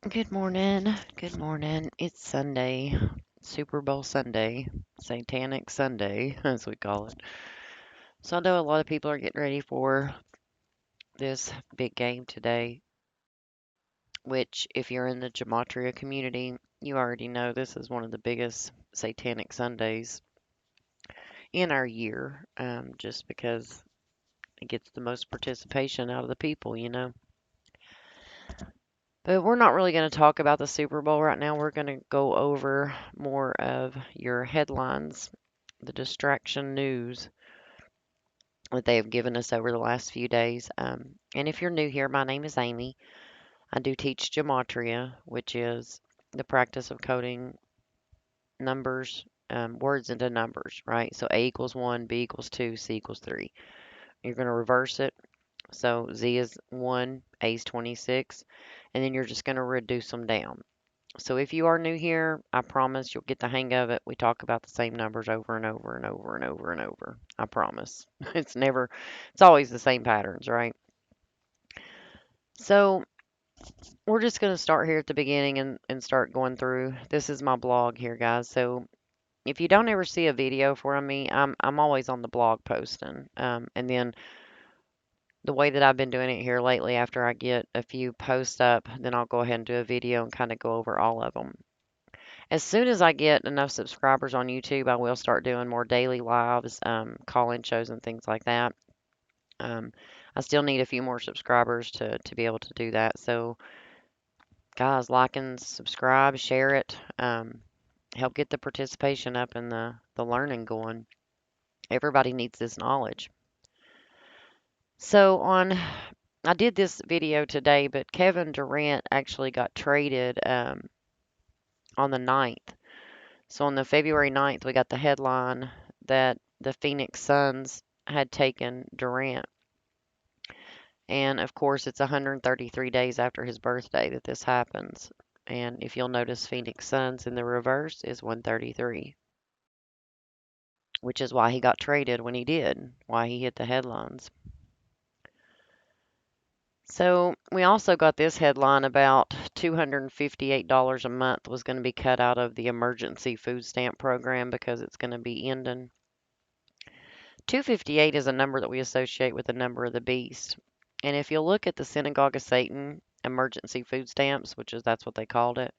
Good morning. Good morning. It's Sunday, Super Bowl Sunday, Satanic Sunday, as we call it. So I know a lot of people are getting ready for this big game today, which, if you're in the Gematria community, you already know this is one of the biggest Satanic Sundays in our year, just because it gets the most participation out of the people. But we're not really going to talk about the Super Bowl right now. We're going to go over more of your headlines, the distraction news that they have given us over the last few days. And if you're new here, my name is Amy. I do teach Gematria, which is the practice of coding numbers, words into numbers, right? So A equals 1, B equals 2, C equals 3. You're going to reverse it. So Z is 1, A is 26, and then you're just going to reduce them down. So if you are new here, I promise you'll get the hang of it. We talk about the same numbers over and over and over and over and over. I promise. It's always the same patterns, right? So we're just going to start here at the beginning and start going through. This is my blog here, guys. So if you don't ever see a video from me, I'm always on the blog posting. And then the way that I've been doing it here lately, after I get a few posts up, then I'll go ahead and do a video and kind of go over all of them. As soon as I get enough subscribers on YouTube, I will start doing more daily lives, call-in shows and things like that. Um, I still need a few more subscribers to be able to do that. So, guys, like and subscribe, share it, help get the participation up and the learning going. Everybody needs this knowledge. So I did this video today, but Kevin Durant actually got traded on the 9th. So on the February 9th, we got the headline that the Phoenix Suns had taken Durant. And of course, it's 133 days after his birthday that this happens. And if you'll notice, Phoenix Suns in the reverse is 133, which is why he got traded when he did, why he hit the headlines. So we also got this headline about $258 a month was going to be cut out of the emergency food stamp program because it's going to be ending. 258 is a number that we associate with the number of the beast. And if you look at the Synagogue of Satan emergency food stamps, that's what they called it,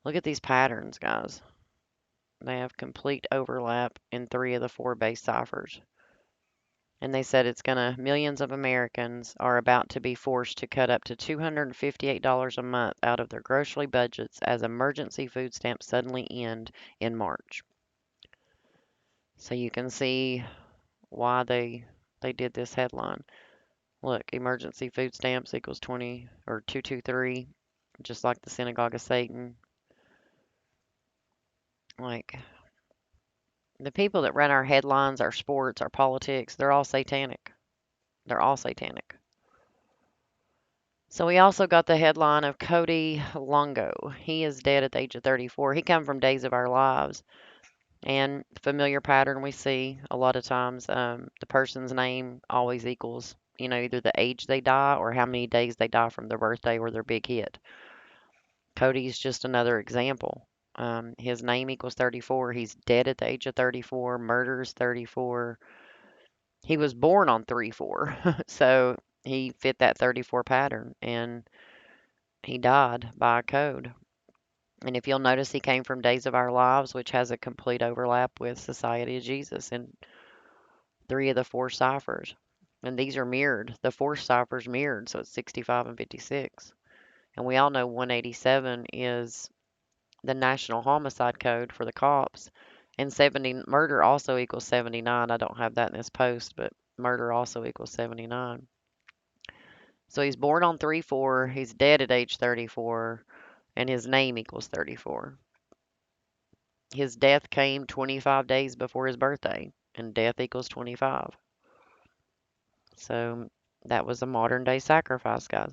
look at these patterns, guys. They have complete overlap in 3 of the 4 base ciphers. And they said millions of Americans are about to be forced to cut up to $258 a month out of their grocery budgets as emergency food stamps suddenly end in March. So you can see why they did this headline. Look, emergency food stamps equals 20 or 223, just like the Synagogue of Satan. Like the people that run our headlines, our sports, our politics, they're all satanic. They're all satanic. So we also got the headline of Cody Longo. He is dead at the age of 34. He come from Days of Our Lives. And familiar pattern we see a lot of times, the person's name always equals, either the age they die or how many days they die from their birthday or their big hit. Cody's just another example. His name equals 34. He's dead at the age of 34. Murder is 34. He was born on 3-4, so he fit that 34 pattern, and he died by a code. And if you'll notice, he came from Days of Our Lives, which has a complete overlap with Society of Jesus in 3 of the 4 ciphers. And these are mirrored. The 4th cipher's mirrored, so it's 65 and 56. And we all know 187 is the national homicide code for the cops. And murder also equals 79. I don't have that in this post, but murder also equals 79. So he's born on 3-4, he's dead at age 34, and his name equals 34. His death came 25 days before his birthday, and death equals 25. So that was a modern day sacrifice, guys.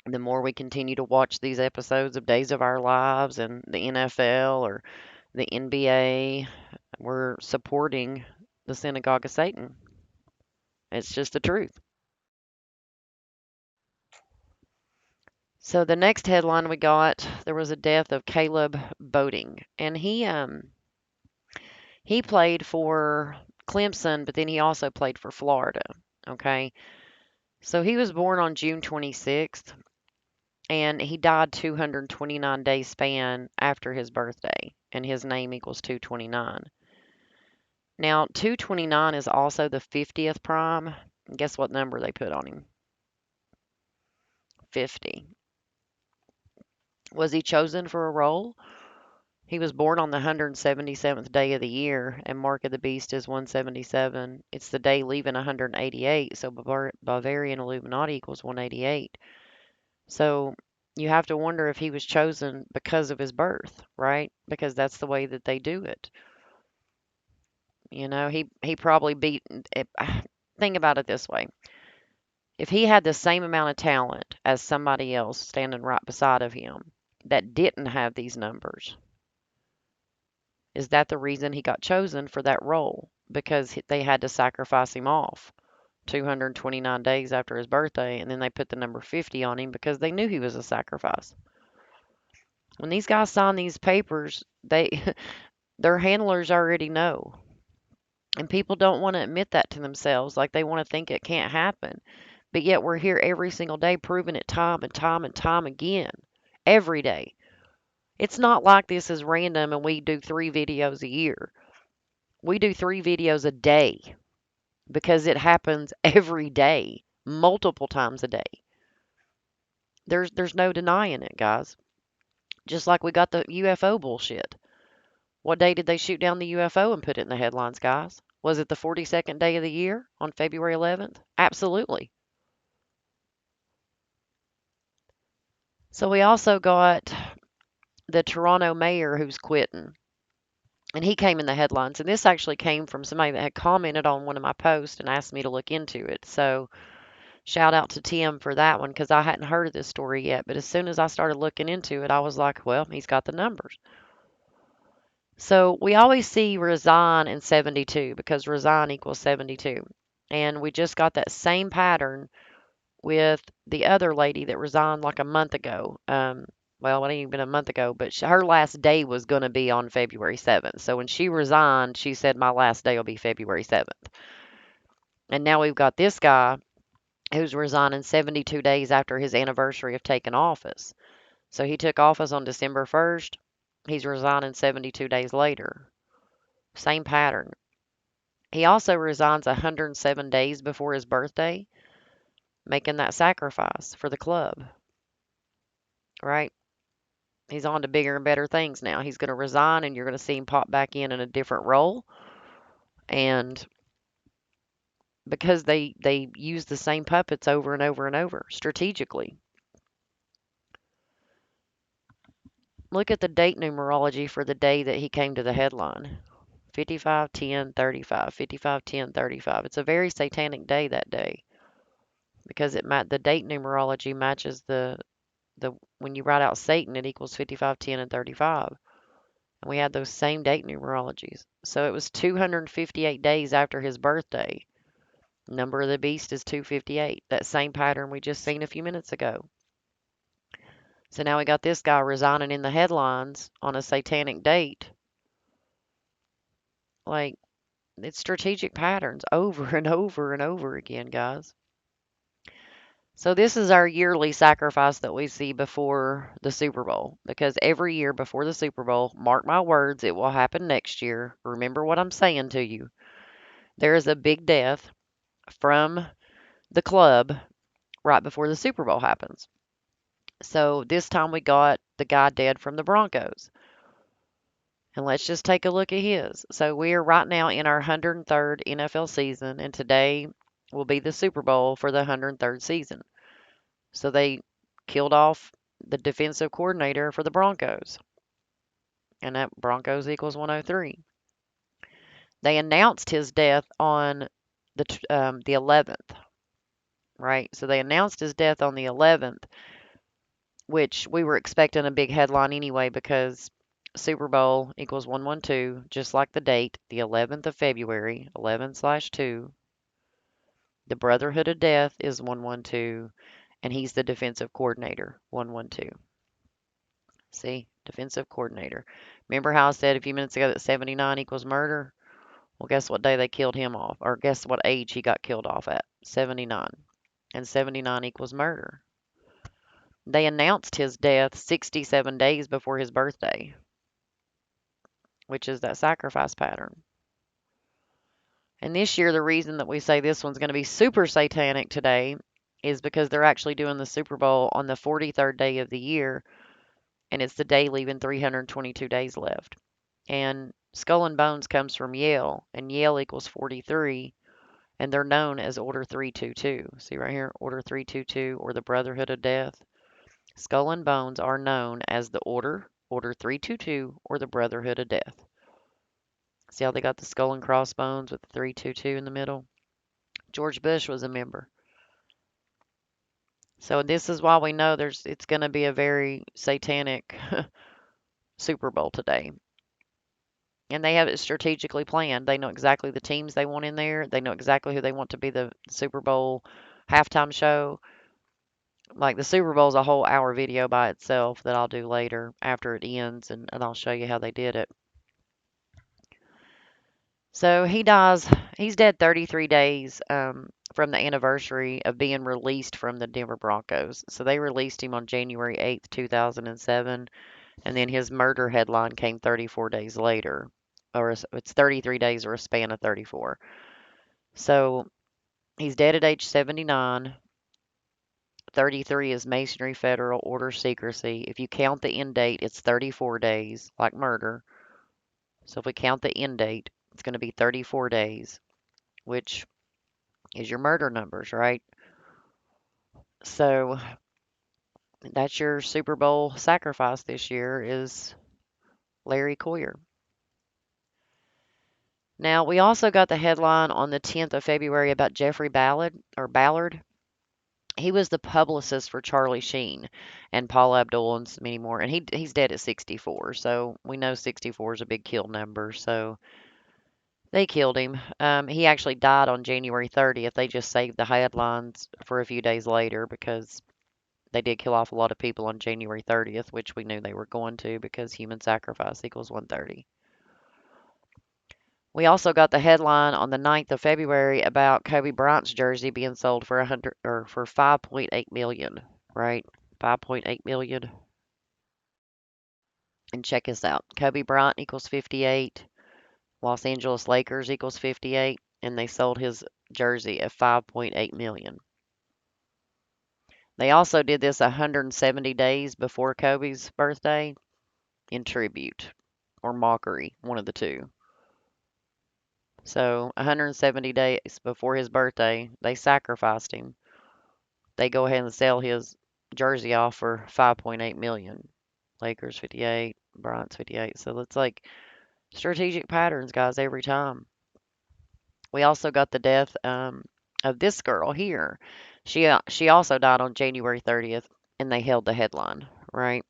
The more we continue to watch these episodes of Days of Our Lives and the NFL or the NBA, we're supporting the Synagogue of Satan. It's just the truth. So the next headline we got, there was a death of Kaleb Boating, and he played for Clemson, but then he also played for Florida. Okay, so he was born on June 26th, and he died 229 days span after his birthday, and his name equals 229. Now, 229 is also the 50th prime. Guess what number they put on him? 50. Was he chosen for a role? He was born on the 177th day of the year, and Mark of the Beast is 177. It's the day leaving 188, so Bavarian Illuminati equals 188. So you have to wonder if he was chosen because of his birth, right? Because that's the way that they do it. He probably beat it. Think about it this way. If he had the same amount of talent as somebody else standing right beside of him that didn't have these numbers, is that the reason he got chosen for that role? Because they had to sacrifice him off 229 days after his birthday, and then they put the number 50 on him because they knew he was a sacrifice. When these guys sign these papers, their handlers already know. And people don't want to admit that to themselves. Like they want to think it can't happen. But yet we're here every single day proving it time and time and time again. Every day. It's not like this is random and we do 3 videos a year. We do 3 videos a day because it happens every day, multiple times a day. There's no denying it, guys. Just like we got the UFO bullshit. What day did they shoot down the UFO and put it in the headlines, guys? Was it the 42nd day of the year on February 11th? Absolutely. So we also got the Toronto mayor who's quitting. And he came in the headlines. And this actually came from somebody that had commented on one of my posts and asked me to look into it. So shout out to Tim for that one because I hadn't heard of this story yet. But as soon as I started looking into it, I was like, well, he's got the numbers. So we always see resign in 72 because resign equals 72. And we just got that same pattern with the other lady that resigned like a month ago. Well, it ain't even a month ago, but her last day was going to be on February 7th. So when she resigned, she said, my last day will be February 7th. And now we've got this guy who's resigning 72 days after his anniversary of taking office. So he took office on December 1st. He's resigning 72 days later. Same pattern. He also resigns 107 days before his birthday, making that sacrifice for the club, right? He's on to bigger and better things now. He's going to resign, and you're going to see him pop back in a different role. And because they use the same puppets over and over and over strategically. Look at the date numerology for the day that he came to the headline. 55, 10, 35, 55, 10, 35. It's a very satanic day that day because the date numerology matches the when you write out Satan, it equals 55, 10, and 35. And we had those same date numerologies. So it was 258 days after his birthday. Number of the beast is 258. That same pattern we just seen a few minutes ago. So now we got this guy resigning in the headlines on a satanic date. Like, it's strategic patterns over and over and over again, guys. So this is our yearly sacrifice that we see before the Super Bowl. Because every year before the Super Bowl, mark my words, it will happen next year. Remember what I'm saying to you. There is a big death from the club right before the Super Bowl happens. So this time we got the guy dead from the Broncos. And let's just take a look at his. So we are right now in our 103rd NFL season, and today will be the Super Bowl for the 103rd season. So they killed off the defensive coordinator for the Broncos, and that Broncos equals 103. They announced his death on the 11th, right? So they announced his death on the 11th, which we were expecting a big headline anyway because Super Bowl equals 112, just like the date, the 11th of February, 11/2. The Brotherhood of Death is 112, and he's the defensive coordinator, 112. See, defensive coordinator. Remember how I said a few minutes ago that 79 equals murder? Well, guess what day they killed him off? Or guess what age he got killed off at? 79. And 79 equals murder. They announced his death 67 days before his birthday, which is that sacrifice pattern. And this year, the reason that we say this one's going to be super satanic today is because they're actually doing the Super Bowl on the 43rd day of the year, and it's the day leaving 322 days left. And Skull and Bones comes from Yale, and Yale equals 43, and they're known as Order 322. See right here, Order 322, or the Brotherhood of Death. Skull and Bones are known as the Order 322, or the Brotherhood of Death. See how they got the skull and crossbones with the 322 in the middle? George Bush was a member. So this is why we know it's going to be a very satanic Super Bowl today. And they have it strategically planned. They know exactly the teams they want in there. They know exactly who they want to be the Super Bowl halftime show. Like the Super Bowl is a whole hour video by itself that I'll do later after it ends, and I'll show you how they did it. So he dies. He's dead 33 days from the anniversary of being released from the Denver Broncos. So they released him on January 8th, 2007, and then his murder headline came 34 days later. Or it's 33 days or a span of 34. So he's dead at age 79. 33 is Masonry Federal Order Secrecy. If you count the end date, it's 34 days, like murder. So if we count the end date, it's going to be 34 days, which is your murder numbers, right? So that's your Super Bowl sacrifice this year is Larry Coyer. Now, we also got the headline on the 10th of February about Jeffrey Ballard. He was the publicist for Charlie Sheen and Paul Abdul and many more. And he's dead at 64. So we know 64 is a big kill number. So they killed him. He actually died on January 30th. They just saved the headlines for a few days later because they did kill off a lot of people on January 30th, which we knew they were going to because human sacrifice equals 130. We also got the headline on the 9th of February about Kobe Bryant's jersey being sold for 100 or for 5.8 million, right? 5.8 million. And check this out. Kobe Bryant equals 58, Los Angeles Lakers equals 58, and they sold his jersey at 5.8 million. They also did this 170 days before Kobe's birthday in tribute or mockery, one of the two. So 170 days before his birthday, they sacrificed him. They go ahead and sell his jersey off for 5.8 million. Lakers 58, Bryant's 58. So it's like strategic patterns, guys, every time. We also got the death of this girl here. She also died on January 30th, and they held the headline, right?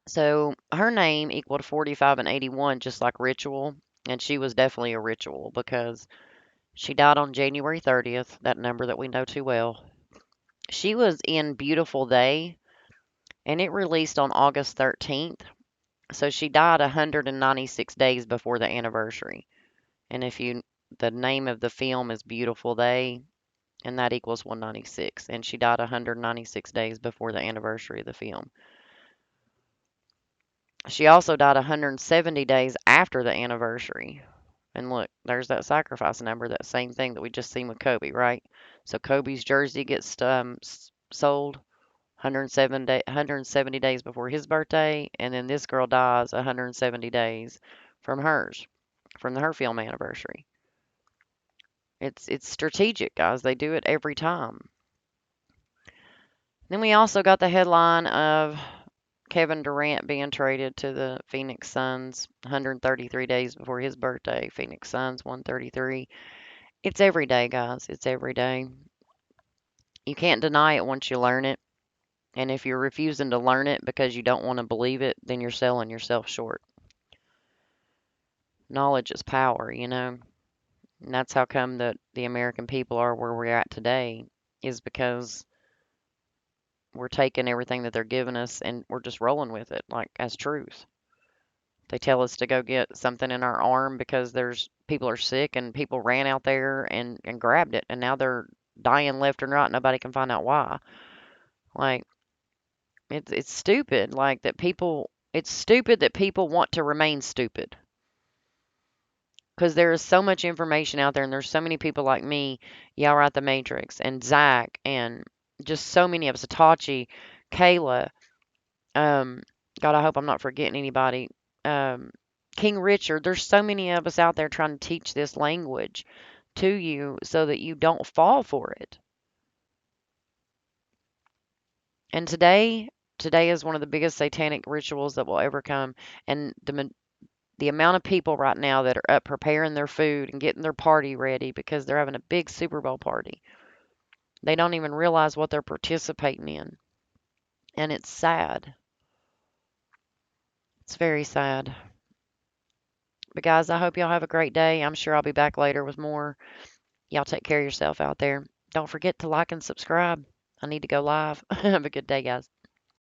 So her name equaled 45 and 81, just like Ritual, and she was definitely a Ritual because she died on January 30th, that number that we know too well. She was in Beautiful Day, and it released on August 13th. So she died 196 days before the anniversary. And the name of the film is Beautiful Day, and that equals 196. And she died 196 days before the anniversary of the film. She also died 170 days after the anniversary. And look, there's that sacrifice number, that same thing that we just seen with Kobe, right? So Kobe's jersey gets sold 170 days before his birthday, and then this girl dies 170 days from her film anniversary. It's strategic, guys. They do it every time. Then we also got the headline of Kevin Durant being traded to the Phoenix Suns 133 days before his birthday. Phoenix Suns 133. It's every day, guys. It's every day. You can't deny it once you learn it. And if you're refusing to learn it because you don't want to believe it, then you're selling yourself short. Knowledge is power, you know. And that's how come the American people are where we're at today. is because we're taking everything that they're giving us and we're just rolling with it like as truth. They tell us to go get something in our arm because there's people are sick and people ran out there and grabbed it and now they're dying left and right. Nobody can find out why. Like it's stupid. Like that people. It's stupid that people want to remain stupid because there is so much information out there and there's so many people like me, y'all right the Matrix, and Zach, and just so many of us, Tachi, Kayla, um, God, I hope I'm not forgetting anybody. Um, King Richard, there's so many of us out there trying to teach this language to you so that you don't fall for it. And today is one of the biggest satanic rituals that will ever come. And the amount of people right now that are up preparing their food and getting their party ready because they're having a big Super Bowl party. They don't even realize what they're participating in. And it's sad. It's very sad. But guys, I hope y'all have a great day. I'm sure I'll be back later with more. Y'all take care of yourself out there. Don't forget to like and subscribe. I need to go live. Have a good day, guys.